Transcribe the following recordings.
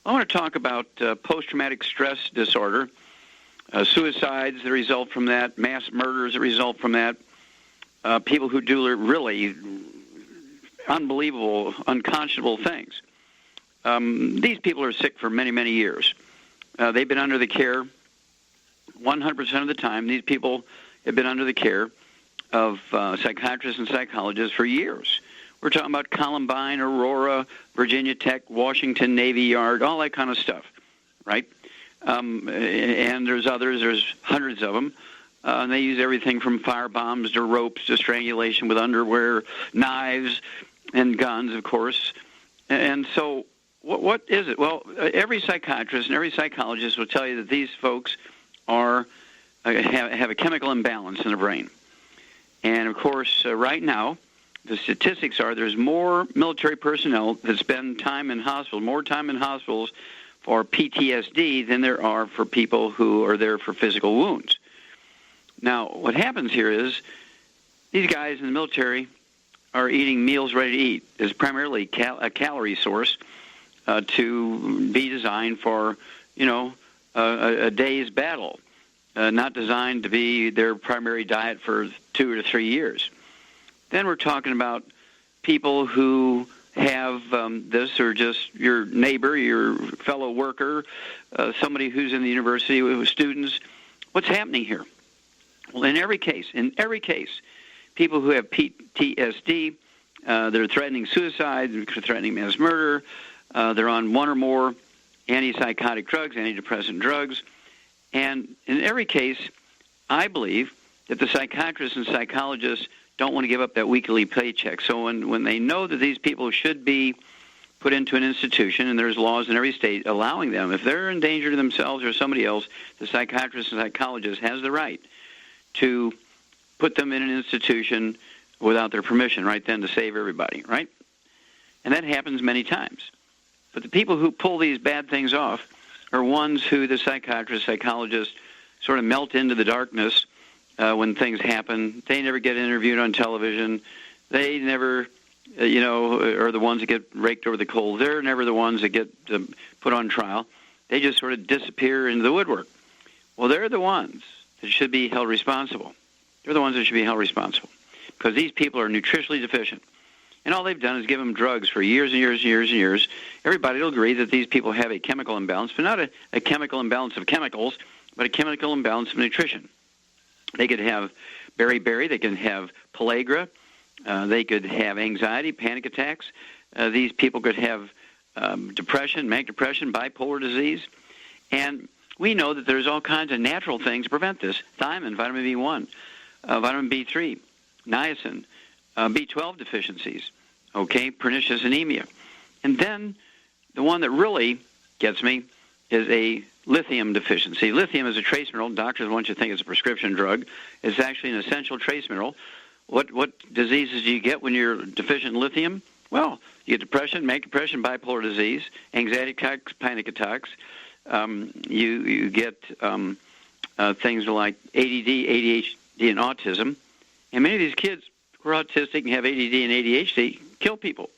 I want to talk about post-traumatic stress disorder, suicides that result from that, mass murders that result from that, people who do really unbelievable, unconscionable things. These people are sick for many, many years. They've been under the care 100% of the time. These people have been under the care of psychiatrists and psychologists for years. We're talking about Columbine, Aurora, Virginia Tech, Washington Navy Yard, all that kind of stuff, right? And there's others. There's hundreds of them. And they use everything from fire bombs to ropes to strangulation with underwear, knives, and guns, of course. And so what is it? Well, every psychiatrist and every psychologist will tell you that these folks have a chemical imbalance in their brain. And, of course, right now, the statistics are there's more military personnel that spend time in hospitals, more time in hospitals for PTSD than there are for people who are there for physical wounds. Now, what happens here is these guys in the military are eating meals ready to eat. It's primarily a calorie source to be designed for, a day's battle, not designed to be their primary diet for 2 to 3 years. Then we're talking about people who have this, or just your neighbor, your fellow worker, somebody who's in the university with students. What's happening here? Well, in every case, people who have PTSD, they're threatening suicide, they're threatening mass murder, they're on one or more antipsychotic drugs, antidepressant drugs. And in every case, I believe that the psychiatrists and psychologists don't want to give up that weekly paycheck. So when they know that these people should be put into an institution, and there's laws in every state allowing them, if they're in danger to themselves or somebody else, the psychiatrist and psychologist has the right to put them in an institution without their permission right then to save everybody, right? And that happens many times. But the people who pull these bad things off are ones who the psychiatrists, psychologists sort of melt into the darkness when things happen. They never get interviewed on television. They never, are the ones that get raked over the coals. They're never the ones that get put on trial. They just sort of disappear into the woodwork. Well, they're the ones that should be held responsible. They're the ones that should be held responsible because these people are nutritionally deficient. And all they've done is give them drugs for years and years and years and years. Everybody will agree that these people have a chemical imbalance, but not a chemical imbalance of chemicals, but a chemical imbalance of nutrition. They could have beriberi, they can have pellagra, they could have anxiety, panic attacks. These people could have depression, manic depression, bipolar disease. And we know that there's all kinds of natural things to prevent this. Thiamine, vitamin B1, vitamin B3, niacin, B12 deficiencies, pernicious anemia. And then the one that really gets me is a lithium deficiency. Lithium is a trace mineral. Doctors want you to think it's a prescription drug. It's actually an essential trace mineral. What diseases do you get when you're deficient in lithium? Well, you get depression, manic depression, bipolar disease, anxiety attacks, panic attacks. You get things like ADD, ADHD, and autism. And many of these kids who are autistic and have ADD and ADHD kill people.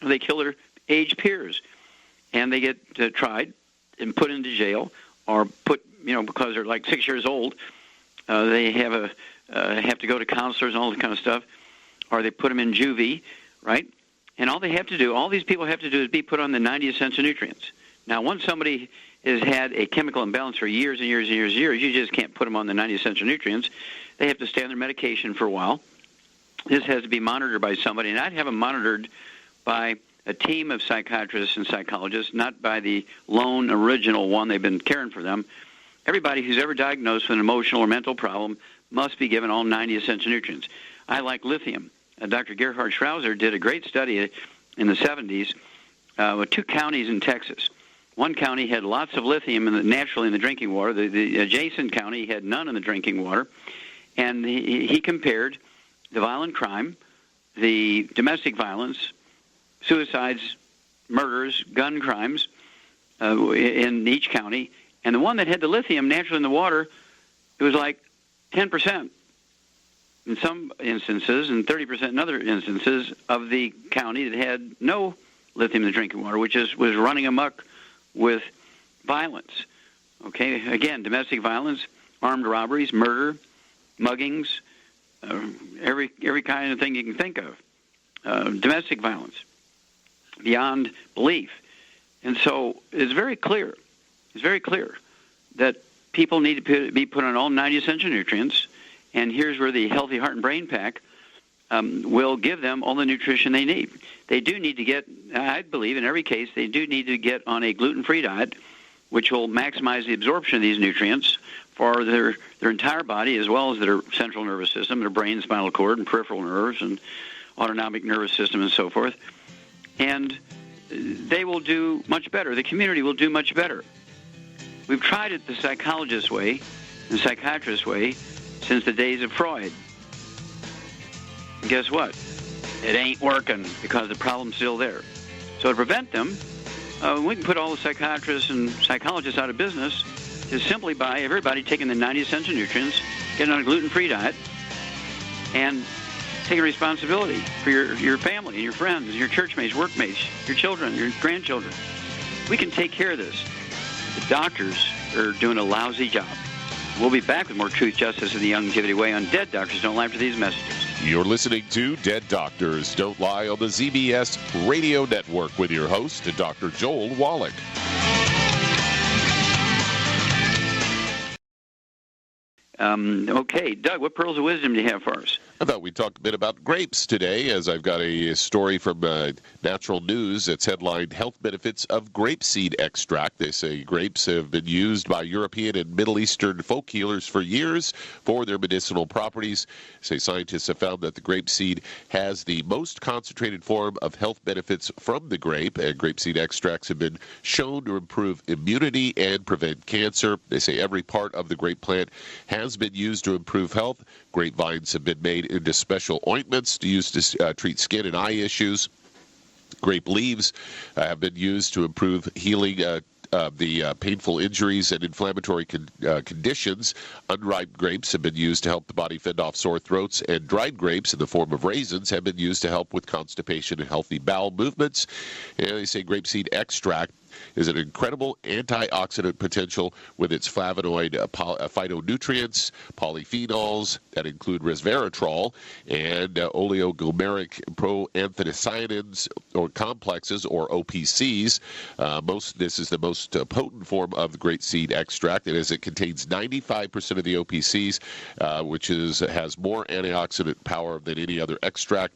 They kill their age peers. And they get tried and put into jail, or put, because they're like 6 years old, they have to go to counselors and all that kind of stuff, or they put them in juvie, right? And all these people have to do is be put on the 90 essential nutrients. Now, once somebody has had a chemical imbalance for years and years and years and years, you just can't put them on the 90 essential nutrients. They have to stay on their medication for a while. This has to be monitored by somebody, and I'd have them monitored by a team of psychiatrists and psychologists, not by the lone original one. They've been caring for them. Everybody who's ever diagnosed with an emotional or mental problem must be given all 90 essential nutrients. I like lithium. Dr. Gerhard Schrauzer did a great study in the 70s with 2 counties in Texas. One county had lots of lithium naturally in the drinking water. The adjacent county had none in the drinking water. And he compared the violent crime, the domestic violence, suicides, murders, gun crimes in each county. And the one that had the lithium naturally in the water, it was like 10% in some instances and 30% in other instances of the county that had no lithium in the drinking water, which was running amok with violence. Okay, again, domestic violence, armed robberies, murder, muggings, every kind of thing you can think of. Domestic violence, beyond belief. And so it's very clear that people need to be put on all 90 essential nutrients, and here's where the Healthy Heart and Brain Pack will give them all the nutrition they need. They do need to get, I believe in every case, they do need to get on a gluten-free diet, which will maximize the absorption of these nutrients for their entire body, as well as their central nervous system, their brain, spinal cord, and peripheral nerves, and autonomic nervous system, and so forth. And they will do much better. The community will do much better. We've tried it the psychologist way, the psychiatrist way, since the days of Freud. And guess what? It ain't working because the problem's still there. So to prevent them, we can put all the psychiatrists and psychologists out of business just simply by everybody taking the 90 essential nutrients, getting on a gluten-free diet, and taking responsibility for your family and your friends, your churchmates, workmates, your children, your grandchildren. We can take care of this. The doctors are doing a lousy job. We'll be back with more Truth, Justice, and the Youngevity Way on Dead Doctors Don't Lie after these messages. You're listening to Dead Doctors Don't Lie on the ZBS Radio Network with your host, Dr. Joel Wallach. Okay, Doug, what pearls of wisdom do you have for us? I thought we'd talk a bit about grapes today, as I've got a story from Natural News that's headlined Health Benefits of Grapeseed Extract. They say grapes have been used by European and Middle Eastern folk healers for years for their medicinal properties. They say scientists have found that the grapeseed has the most concentrated form of health benefits from the grape, and grapeseed extracts have been shown to improve immunity and prevent cancer. They say every part of the grape plant has been used to improve health. Grapevines have been made into special ointments to use to treat skin and eye issues. Grape leaves have been used to improve healing the painful injuries and inflammatory conditions. Unripe grapes have been used to help the body fend off sore throats, and dried grapes in the form of raisins have been used to help with constipation and healthy bowel movements. And they say grapeseed extract is an incredible antioxidant potential with its flavonoid phytonutrients, polyphenols that include resveratrol, and oligomeric proanthocyanins or complexes, or OPCs. This is the most potent form of the grapeseed extract, and as it contains 95% of the OPCs, which has more antioxidant power than any other extract.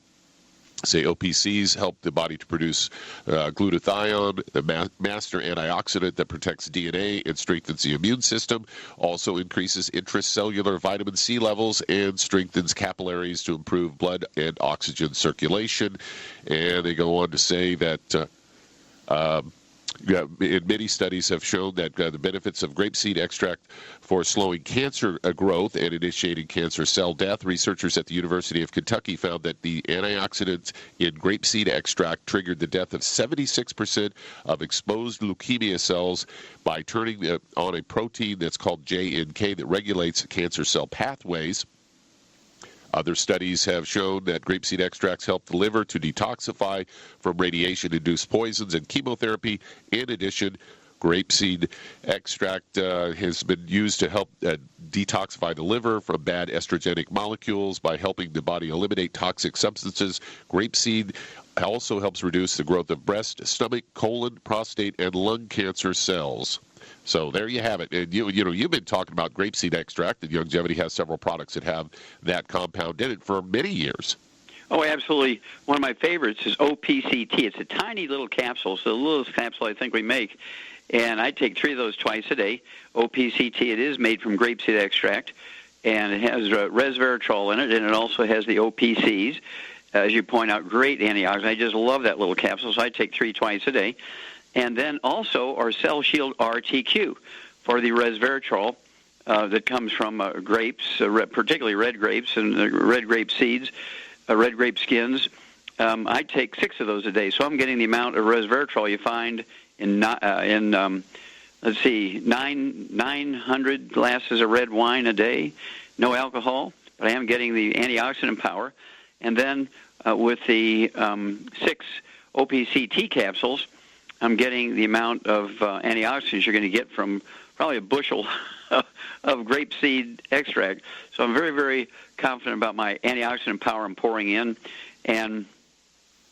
Say OPCs help the body to produce glutathione, the master antioxidant that protects DNA and strengthens the immune system, also increases intracellular vitamin C levels and strengthens capillaries to improve blood and oxygen circulation. And they go on to say that many studies have shown that the benefits of grapeseed extract for slowing cancer growth and initiating cancer cell death. Researchers at the University of Kentucky found that the antioxidants in grapeseed extract triggered the death of 76% of exposed leukemia cells by turning on a protein that's called JNK that regulates cancer cell pathways. Other studies have shown that grapeseed extracts help the liver to detoxify from radiation-induced poisons and chemotherapy. In addition, grapeseed extract has been used to help detoxify the liver from bad estrogenic molecules by helping the body eliminate toxic substances. Grapeseed also helps reduce the growth of breast, stomach, colon, prostate, and lung cancer cells. So there you have it. And you've been talking about grapeseed extract, and Youngevity has several products that have that compound in it for many years. Oh, absolutely. One of my favorites is OPCT. It's a tiny little capsule, so the littlest capsule I think we make, and I take 3 of those twice a day. OPCT, it is made from grapeseed extract, and it has resveratrol in it, and it also has the OPCs. As you point out, great antioxidant. I just love that little capsule, so I take 3 twice a day. And then also our Cell Shield RTQ for the resveratrol that comes from grapes, particularly red grapes and red grape seeds, red grape skins. I take 6 of those a day, so I'm getting the amount of resveratrol you find in 900 glasses of red wine a day, no alcohol, but I am getting the antioxidant power. And then with the 6 OPCT capsules, I'm getting the amount of antioxidants you're going to get from probably a bushel of grapeseed extract. So I'm very, very confident about my antioxidant power I'm pouring in. And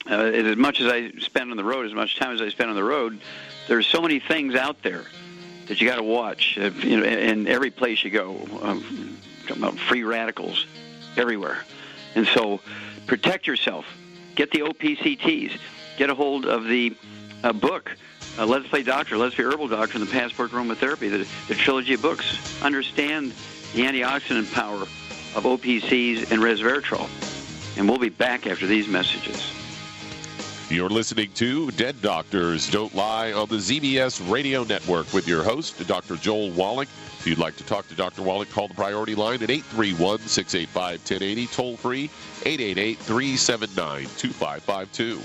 as much as I spend on the road, as much time as I spend on the road, there's so many things out there that you got to watch. In every place you go, talking about free radicals everywhere, and so protect yourself. Get the OPCTs. Get a hold of the book, Let's Play Doctor, Let's Be Herbal Doctor, and the Passport to Aromatherapy, the trilogy of books. Understand the antioxidant power of OPCs and resveratrol. And we'll be back after these messages. You're listening to Dead Doctors Don't Lie on the ZBS Radio Network with your host, Dr. Joel Wallach. If you'd like to talk to Dr. Wallach, call the priority line at 831-685-1080, toll free, 888-379-2552.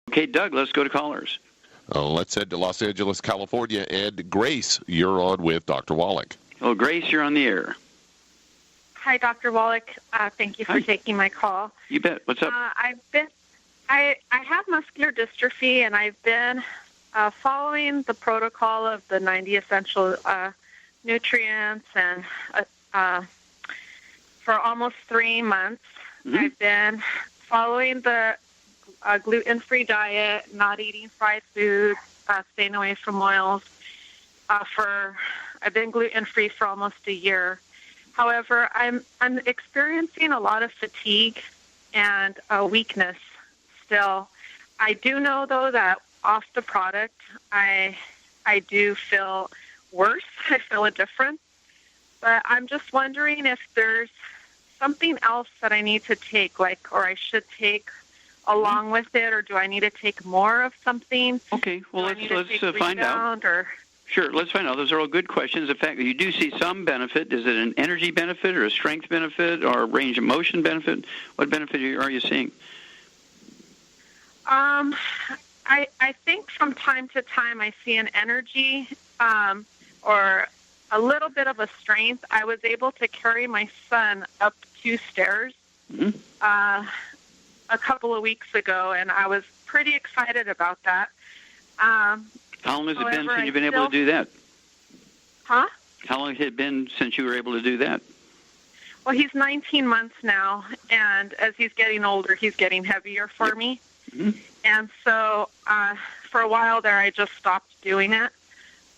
Okay, Doug, let's go to callers. Let's head to Los Angeles, California. And Grace, you're on with Dr. Wallach. Well, Grace, you're on the air. Hi, Dr. Wallach. Thank you for taking my call. You bet. What's up? I have muscular dystrophy, and I've been following the protocol of the 90 essential nutrients, and for almost 3 months. Mm-hmm. I've been following the gluten-free diet, not eating fried foods, staying away from oils. I've been gluten-free for almost a year. However, I'm experiencing a lot of fatigue and weakness still. I do know, though, that off the product, I do feel worse. I feel a difference. But I'm just wondering if there's something else that I need to take, or I should take along with it, or do I need to take more of something? Okay, well, let's find out. Sure, let's find out. Those are all good questions. In fact, you do see some benefit. Is it an energy benefit or a strength benefit or a range of motion benefit? What benefit are you seeing? I think from time to time I see an energy or a little bit of a strength. I was able to carry my son up 2 stairs. Mm-hmm. A couple of weeks ago, and I was pretty excited about that. How long has it been since you've been able to do that? Huh? How long has it been since you were able to do that? Well, he's 19 months now, and as he's getting older, he's getting heavier for me. Mm-hmm. And so for a while there, I just stopped doing it.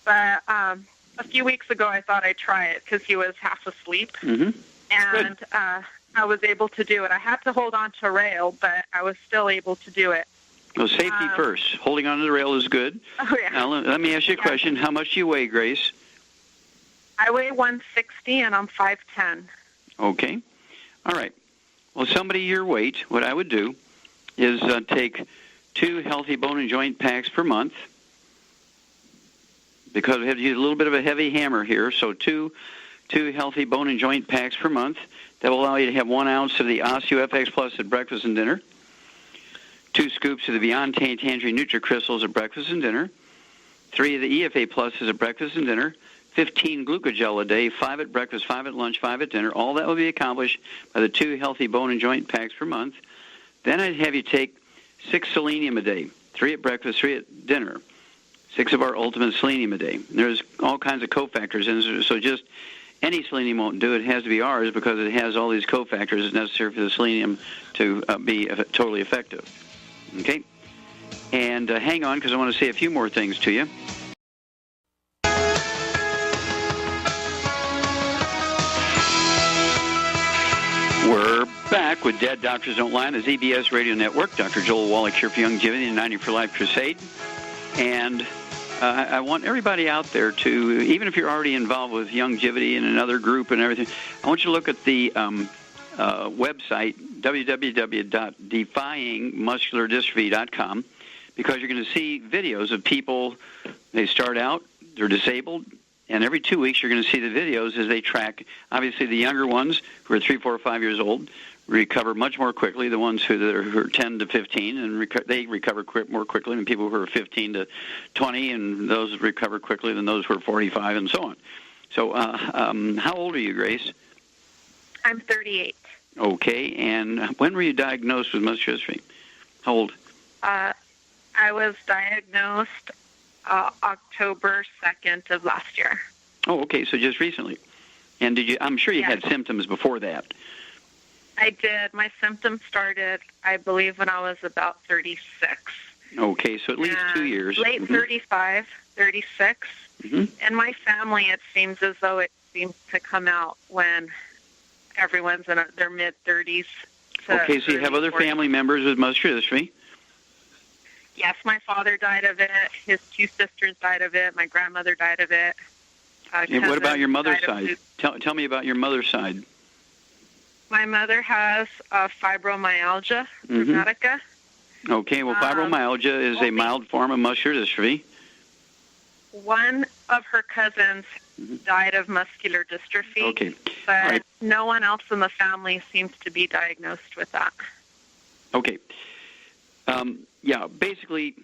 But a few weeks ago, I thought I'd try it because he was half asleep. Mm-hmm. And I was able to do it. I had to hold on to a rail, but I was still able to do it. Well, safety first. Holding on to the rail is good. Oh, yeah. Now, let me ask you a question. How much do you weigh, Grace? I weigh 160, and I'm 5'10". Okay. All right. Well, somebody your weight, what I would do is take 2 healthy bone and joint packs per month, because we have to use a little bit of a heavy hammer here, so two healthy bone and joint packs per month. That will allow you to have 1 ounce of the OsteoFX Plus at breakfast and dinner, 2 scoops of the Beyond Tangerine NutriCrystals at breakfast and dinner, 3 of the EFA Pluses at breakfast and dinner, 15 Glucogel a day, 5 at breakfast, 5 at lunch, 5 at dinner. All that will be accomplished by the 2 healthy bone and joint packs per month. Then I'd have you take 6 selenium a day, 3 at breakfast, 3 at dinner, 6 of our ultimate selenium a day. There's all kinds of cofactors in it, so just any selenium won't do it. It has to be ours because it has all these cofactors necessary for the selenium to be totally effective. Okay? And hang on, because I want to say a few more things to you. We're back with Dead Doctors Don't Lie on the ZBS Radio Network. Dr. Joel Wallach here for Youngevity and 90 for Life Crusade. And I want everybody out there to, even if you're already involved with Youngevity and another group and everything, I want you to look at the website, www.defyingmusculardystrophy.com, because you're going to see videos of people. They start out, they're disabled, and every 2 weeks you're going to see the videos as they track, obviously the younger ones who are 3, 4, 5 years old, recover much more quickly. The ones who are 10 to 15, and they recover more quickly than people who are 15 to 20, and those recover quickly than those who are 45, and so on. So how old are you, Grace? I'm 38. Okay, and when were you diagnosed with muscular dystrophy? How old? I was diagnosed October 2nd of last year. Oh, okay, so just recently. And did you? I'm sure you had symptoms before that. I did. My symptoms started, I believe, when I was about 36. Okay, so at least 2 years. Late 35, 36. Mm-hmm. In my family, it seems as though it seems to come out when everyone's in their mid-30s. Okay, so you have other 40s. family members with muscular dystrophy? Yes, my father died of it. His 2 sisters died of it. My grandmother died of it. And what about your mother's side? Tell me about your mother's side. My mother has fibromyalgia rheumatica. Okay, well, fibromyalgia is a mild form of muscular dystrophy. One of her cousins died of muscular dystrophy, okay. But no one else in the family seems to be diagnosed with that. Okay. Basically,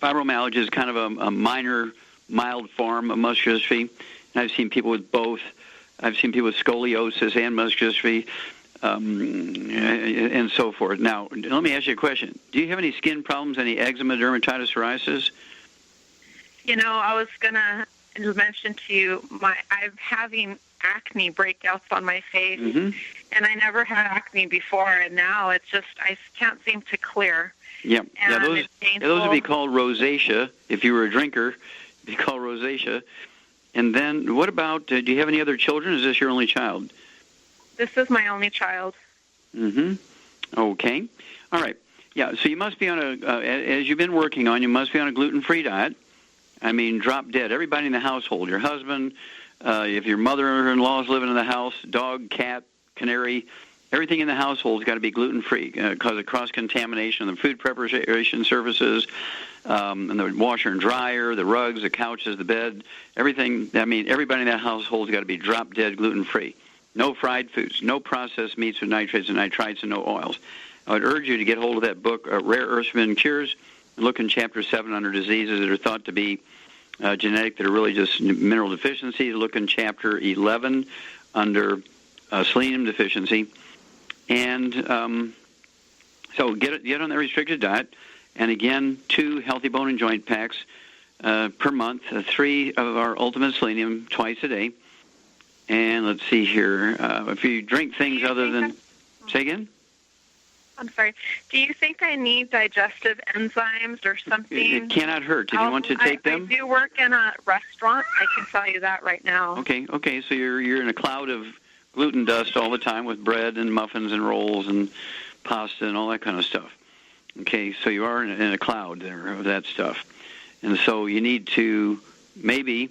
fibromyalgia is kind of a minor, mild form of muscular dystrophy. And I've seen people with both. I've seen people with scoliosis and muscular dystrophy, and so forth. Now, let me ask you a question. Do you have any skin problems, any eczema, dermatitis, psoriasis? You know, I was going to mention to you, I'm having acne breakouts on my face, and I never had acne before, and now it's just, I can't seem to clear. Yeah, those would be called rosacea. If you were a drinker, it'd be called rosacea. And then what about, do you have any other children? Is this your only child? This is my only child. Okay. All right. Yeah, so you must be on as you've been working on, you must be on a gluten-free diet. I mean, drop dead. Everybody in the household, your husband, if your mother-in-law is living in the house, dog, cat, canary, everything in the household has got to be gluten-free because of cross-contamination of the food preparation surfaces, and the washer and dryer, the rugs, the couches, the bed, everything. I mean, everybody in that household has got to be drop-dead gluten-free. No fried foods, no processed meats with nitrates and nitrites, and no oils. I would urge you to get hold of that book, Rare Earths Forbidden Cures, and look in Chapter 7 under diseases that are thought to be genetic, that are really just mineral deficiencies. Look in Chapter 11 under selenium deficiency. And so get on the restricted diet. And again, 2 healthy bone and joint packs per month, 3 of our Ultimate Selenium twice a day. And let's see here. If you drink things other than... Say again? I'm sorry. Do you think I need digestive enzymes or something? It cannot hurt. Did you want to take them? I do work in a restaurant. I can tell you that right now. Okay. So you're in a cloud of gluten dust all the time with bread and muffins and rolls and pasta and all that kind of stuff. Okay, so you are in a cloud there of that stuff. And so you need to maybe,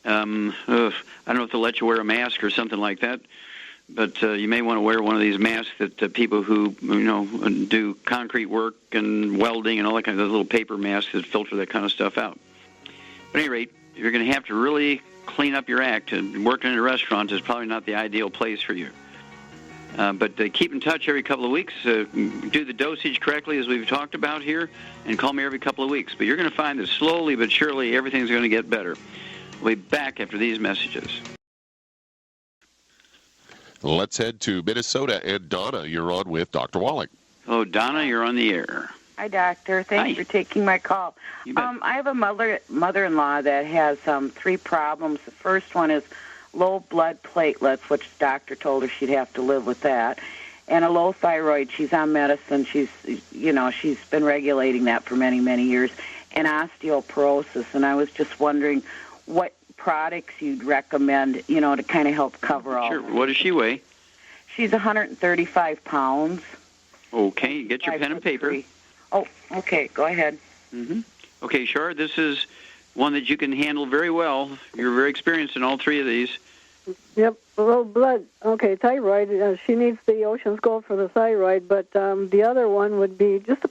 I don't know if they'll let you wear a mask or something like that, but you may want to wear one of these masks that people who, do concrete work and welding and all that kind of those little paper masks that filter that kind of stuff out. But at any rate, you're going to have to really clean up your act, and working in a restaurant is probably not the ideal place for you. But keep in touch every couple of weeks. Do the dosage correctly, as we've talked about here, and call me every couple of weeks. But you're going to find that slowly but surely everything's going to get better. We'll be back after these messages. Let's head to Minnesota. And Donna, you're on with Dr. Wallach. Hello, Donna. You're on the air. Hi, Doctor. Thanks for taking my call. You bet. I have a mother-in-law that has 3 problems. The first one is low blood platelets, which the doctor told her she'd have to live with that, and a low thyroid. She's on medicine. She's been regulating that for many, many years, and osteoporosis. And I was just wondering what products you'd recommend, to kind of help cover all. Sure. What does she weigh? She's 135 pounds. Okay. Get your pen and paper. 3. Oh, okay. Go ahead. Okay, sure. This is one that you can handle very well. You're very experienced in all 3 of these. Yep, low blood. Okay, thyroid. She needs the Ocean's Gold for the thyroid, but the other one would be just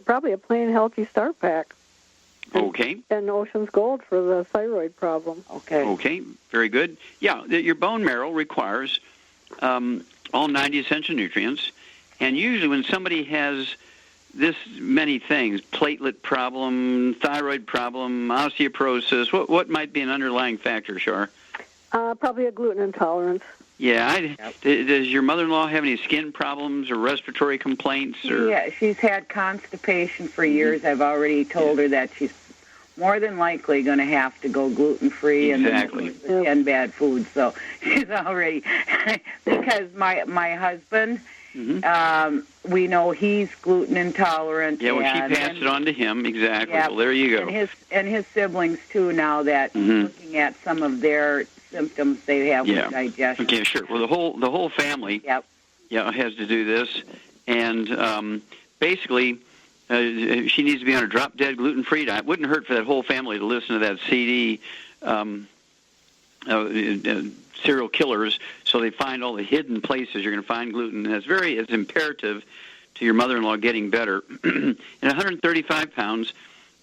probably a plain Healthy Start Pack. Okay. And Ocean's Gold for the thyroid problem. Okay. Okay, very good. Yeah, your bone marrow requires all 90 essential nutrients. And usually when somebody has this many things, platelet problem, thyroid problem, osteoporosis, what might be an underlying factor, Shar? Probably a gluten intolerance. Yeah. Does your mother-in-law have any skin problems or respiratory complaints? Or? Yeah, she's had constipation for years. I've already told her that she's more than likely going to have to go gluten-free and bad food. So she's already, because my husband, we know he's gluten intolerant. Yeah, well, she passed it on to him. Exactly. Yeah, well, there you go. And his siblings, too, now that looking at some of their symptoms they have with digestion. Okay, sure. Well, the whole family has to do this. And basically, she needs to be on a drop-dead gluten-free diet. It wouldn't hurt for that whole family to listen to that CD, Serial Killers, so they find all the hidden places you're going to find gluten. And it's imperative to your mother-in-law getting better. And 135 pounds,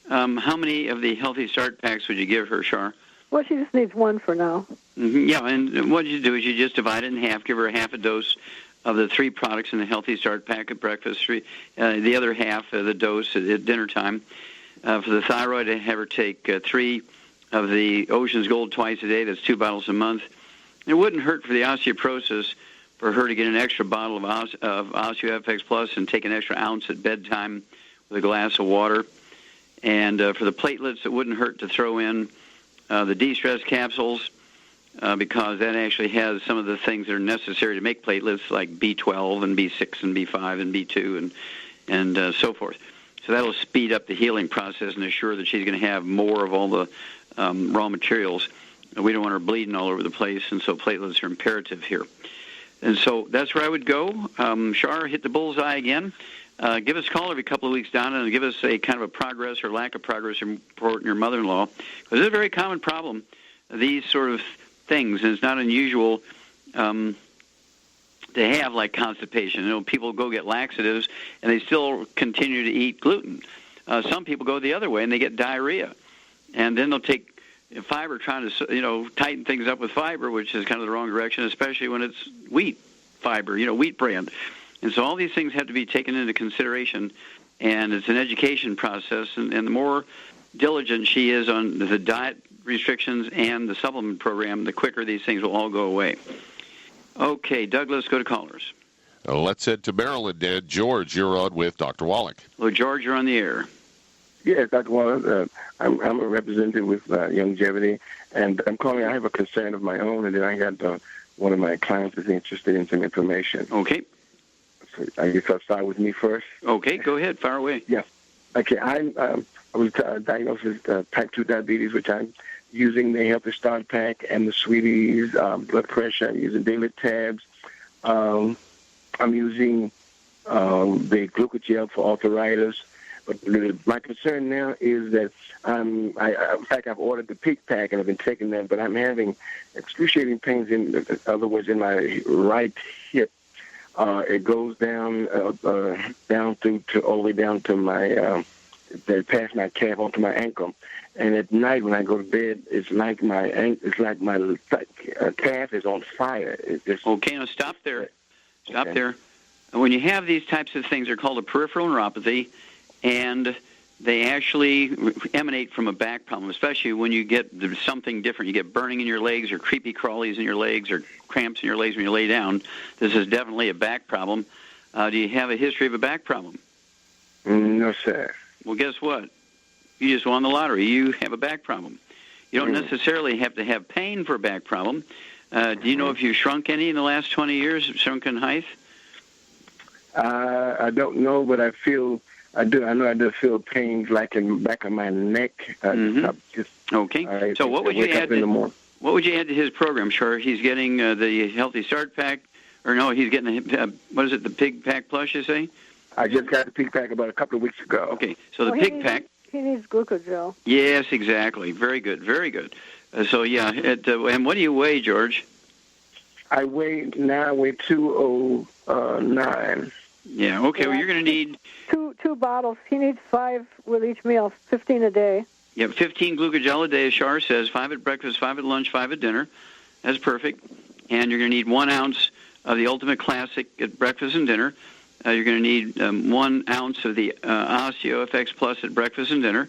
how many of the Healthy Start packs would you give her, Shar? Well, she just needs one for now. Yeah, and what you do is you just divide it in half, give her half a dose of the 3 products in the Healthy Start pack at breakfast, the other half of the dose at dinner time. For the thyroid, I have her take 3 of the Ocean's Gold twice a day. That's 2 bottles a month. It wouldn't hurt for the osteoporosis for her to get an extra bottle of OsteoFX Plus and take an extra ounce at bedtime with a glass of water. And for the platelets, it wouldn't hurt to throw in the de-stress capsules, because that actually has some of the things that are necessary to make platelets, like B12 and B6 and B5 and B2 and so forth. So that'll speed up the healing process and assure that she's going to have more of all the raw materials. We don't want her bleeding all over the place, and so platelets are imperative here. And so that's where I would go. Shar, hit the bullseye again. Give us a call every couple of weeks, Donna, and give us a kind of a progress or lack of progress report in your mother-in-law, because it's a very common problem, these sort of things, and it's not unusual to have, like constipation. You know, people go get laxatives, and they still continue to eat gluten. Some people go the other way, and they get diarrhea, and then they'll take fiber, trying to tighten things up with fiber, which is kind of the wrong direction, especially when it's wheat fiber, wheat bran. And so all these things have to be taken into consideration, and it's an education process, and the more diligent she is on the diet restrictions and the supplement program, the quicker these things will all go away. Okay, Doug, let's go to callers. Let's head to Maryland. George, you're on with Dr. Wallach. Hello, George, you're on the air. Yes, Dr. Wallach. I'm a representative with Longevity, and I'm calling. I have a concern of my own, and then I got one of my clients is interested in some information. Okay. So I guess I'll start with me first. Okay, go ahead. Fire away. Yeah. Okay, I was diagnosed with type 2 diabetes, which I'm using the Healthy Start pack and the Sweeties, blood pressure. I'm using daily tabs. I'm using the glucogel for arthritis. But my concern now is that in fact, I've ordered the Peak pack and I've been taking them, but I'm having excruciating pains in other words, in my right hip. It goes down through to all the way down to my past my calf onto my ankle. And at night when I go to bed, it's like my calf is on fire. It's just, okay, now stop there. Stop there. When you have these types of things, they're called a peripheral neuropathy, and they actually emanate from a back problem, especially when you get something different. You get burning in your legs or creepy crawlies in your legs or cramps in your legs when you lay down. This is definitely a back problem. Do you have a history of a back problem? No, sir. Well, guess what? You just won the lottery. You have a back problem. You don't necessarily have to have pain for a back problem. Do you know if you've shrunk any in the last 20 years, shrunk in height? I don't know, but I know I do feel pains like in the back of my neck. Okay. So what would you add to his program? Sure, he's getting the Healthy Start pack, or no, he's getting the Pig Pack Plus, you say? I just got the Pig Pack about a couple of weeks ago. Okay, so the Pig Pack. He needs glucogel. Yes, exactly. Very good, very good. So yeah, and what do you weigh, George? I weigh 209. Yeah. Okay. Well, you're going to need two bottles. He needs 5 with each meal, 15 a day. Yeah, 15 glucogel a day, as Shar says. 5 at breakfast, 5 at lunch, 5 at dinner. That's perfect. And you're going to need 1 ounce of the Ultimate Classic at breakfast and dinner. You're going to need 1 ounce of the OsteoFX Plus at breakfast and dinner.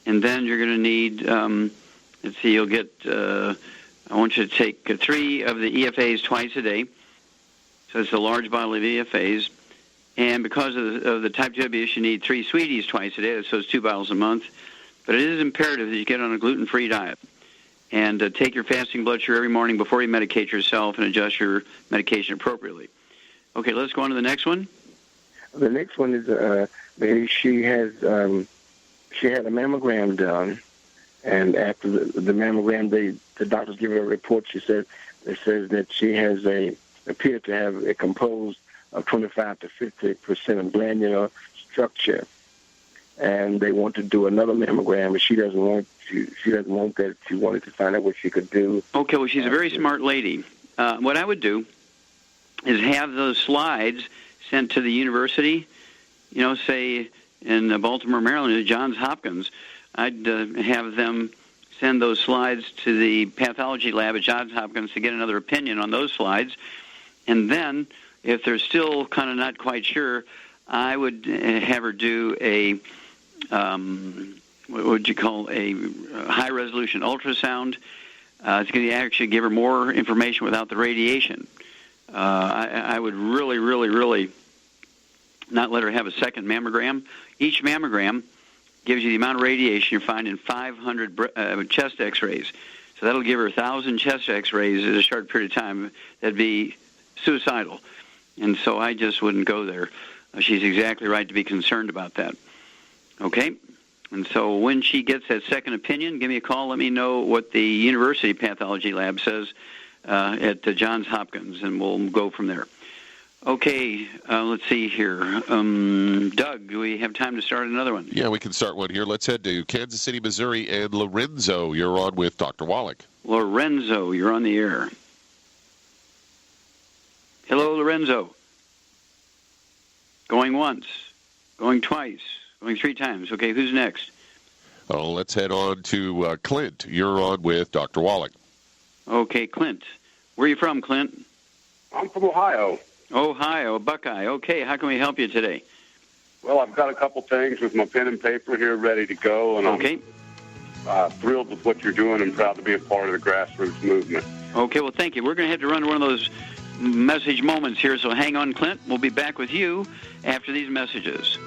And then you're going to need, let's see, you'll get, I want you to take 3 of the EFAs twice a day. So it's a large bottle of EFAs. And because of the type 2 diabetes, you need 3 sweeties twice a day, so it's 2 bottles a month. But it is imperative that you get on a gluten-free diet. And take your fasting blood sugar every morning before you medicate yourself and adjust your medication appropriately. Okay, let's go on to the next one. The next one is maybe she had a mammogram done, and after the mammogram, the doctors give her a report. It says that she has appeared to have a composed of 25 to 50% of glandular structure, and they want to do another mammogram, and she doesn't want that. She wanted to find out what she could do. Okay, well, she's a very smart lady. What I would do is have those slides sent to the university, say in Baltimore, Maryland, at Johns Hopkins. I'd have them send those slides to the pathology lab at Johns Hopkins to get another opinion on those slides. And then, if they're still kind of not quite sure, I would have her do a, what would you call, a high-resolution ultrasound. It's going to actually give her more information without the radiation. I would really, really, really not let her have a second mammogram. Each mammogram gives you the amount of radiation you find in 500 chest x-rays. So that'll give her 1,000 chest x-rays in a short period of time. That'd be suicidal. And so I just wouldn't go there. She's exactly right to be concerned about that. Okay? And so when she gets that second opinion, give me a call. Let me know what the university pathology lab says at Johns Hopkins, and we'll go from there. Okay, let's see here. Doug, do we have time to start another one? Yeah, we can start one here. Let's head to Kansas City, Missouri, and Lorenzo. You're on with Dr. Wallach. Lorenzo, you're on the air. Hello, Lorenzo. Going once, going twice, going 3 times. Okay, who's next? Oh, let's head on to Clint. You're on with Dr. Wallach. Okay, Clint. Where are you from, Clint? I'm from Ohio. Ohio, Buckeye. Okay, how can we help you today? Well, I've got a couple things with my pen and paper here ready to go, and okay. I'm thrilled with what you're doing and proud to be a part of the grassroots movement. Okay, well, thank you. We're going to have to run one of those message moments here, so hang on, Clint. We'll be back with you after these messages.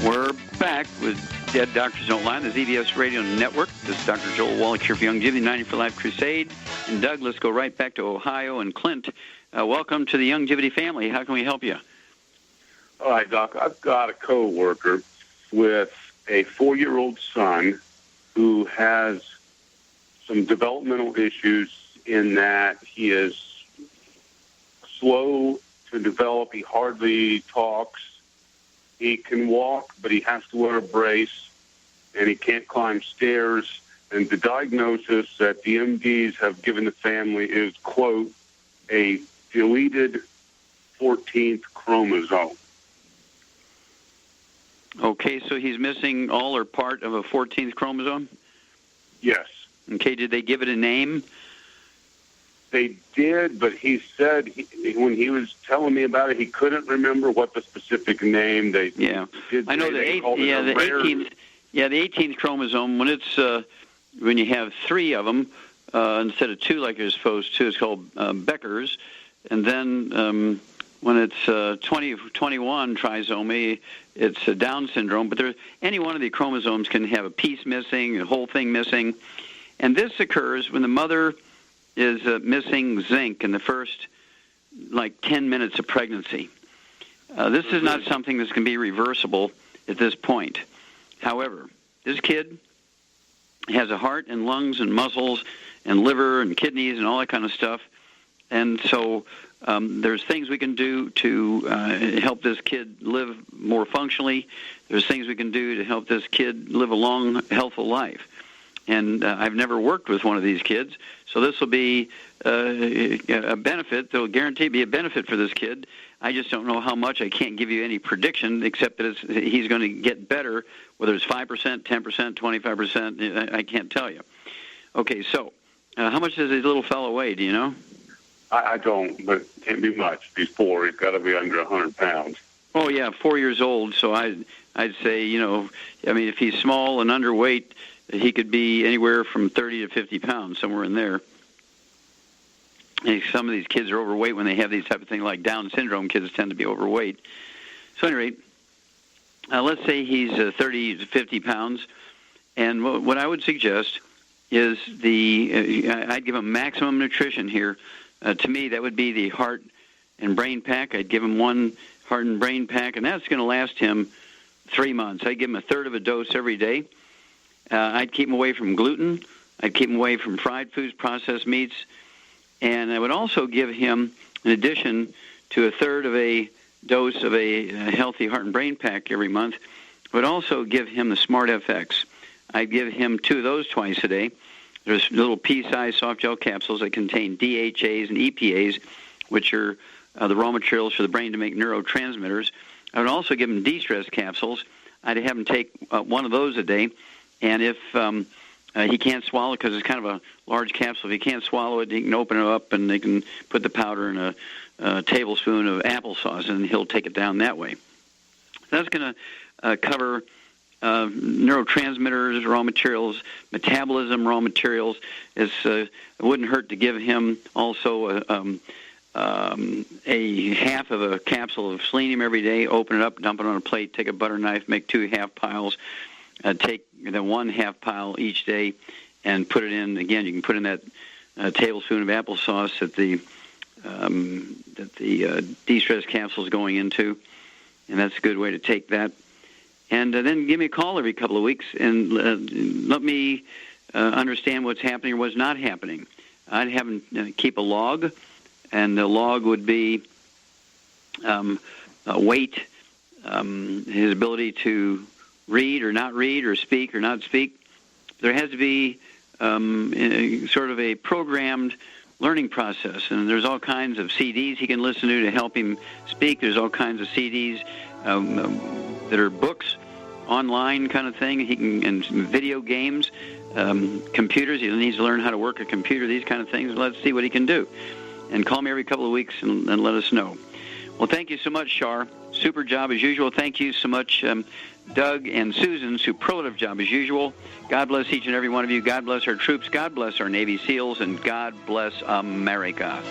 We're back with Dead Doctors Don't Lie, the ZBS Radio Network. This is Dr. Joel Wallach here for Youngevity 90 for Life Crusade. And Doug, let's go right back to Ohio. And Clint, welcome to the Youngevity family. How can we help you? All right, Doc. I've got a coworker with a 4-year-old son who has some developmental issues in that he is slow to develop. He hardly talks. He can walk, but he has to wear a brace, and he can't climb stairs. And the diagnosis that the MDs have given the family is, quote, a deleted 14th chromosome. Okay, so he's missing all or part of a 14th chromosome? Yes. Okay, did they give it a name? They did, but he said when he was telling me about it, he couldn't remember what the specific name they did. I know the 18th chromosome. When it's when you have 3 of them instead of 2 like you're supposed to, it's called Becker's, and then when it's 21 trisomy, it's Down syndrome. But any one of the chromosomes can have a piece missing, a whole thing missing, and this occurs when the mother is missing zinc in the first, 10 minutes of pregnancy. This is not something that's going to be reversible at this point. However, this kid has a heart and lungs and muscles and liver and kidneys and all that kind of stuff. And so there's things we can do to help this kid live more functionally. There's things we can do to help this kid live a long, healthful life. And I've never worked with one of these kids, So this will be a benefit. There will guarantee be a benefit for this kid. I just don't know how much. I can't give you any prediction except that he's going to get better, whether it's 5%, 10%, 25%. I can't tell you. Okay, so how much does his little fellow weigh? Do you know? I don't, but it can't be much. He's 4. He's got to be under 100 pounds. Oh, yeah, 4 years old. So I'd say, if he's small and underweight, he could be anywhere from 30 to 50 pounds, somewhere in there. And some of these kids are overweight when they have these type of things, like Down syndrome. Kids tend to be overweight. So at any rate, let's say he's 30 to 50 pounds. And what I would suggest is I'd give him maximum nutrition here. To me, that would be the heart and brain pack. I'd give him one heart and brain pack, and that's going to last him 3 months. I'd give him a third of a dose every day. I'd keep him away from gluten. I'd keep him away from fried foods, processed meats. And I would also give him, in addition to a third of a dose of a healthy heart and brain pack every month, I would also give him the Smart FX. I'd give him 2 of those twice a day. There's little pea-sized soft gel capsules that contain DHAs and EPAs, which are the raw materials for the brain to make neurotransmitters. I would also give him de-stress capsules. I'd have him take one of those a day. And if he can't swallow it, because it's kind of a large capsule, if he can't swallow it, he can open it up and they can put the powder in a tablespoon of applesauce, and he'll take it down that way. That's going to cover neurotransmitters, raw materials, metabolism, raw materials. It wouldn't hurt to give him also a half of a capsule of selenium every day, open it up, dump it on a plate, take a butter knife, make 2 half piles, take the 1 half pile each day and put it in. Again, you can put in that tablespoon of applesauce that the de-stress capsule is going into, and that's a good way to take that. And then give me a call every couple of weeks and let me understand what's happening or what's not happening. I'd have him keep a log, and the log would be weight, his ability to read or speak or not speak. There has to be sort of a programmed learning process, and there's all kinds of CDs he can listen to help him speak. There's all kinds of CDs that are books, online kind of thing. He can, and video games, computers. He needs to learn how to work a computer, these kind of things. Let's see what he can do. And call me every couple of weeks and let us know. Well, thank you so much, Shar. Super job as usual. Thank you so much, Doug and Susan. Superlative job as usual. God bless each and every one of you. God bless our troops. God bless our Navy SEALs. And God bless America.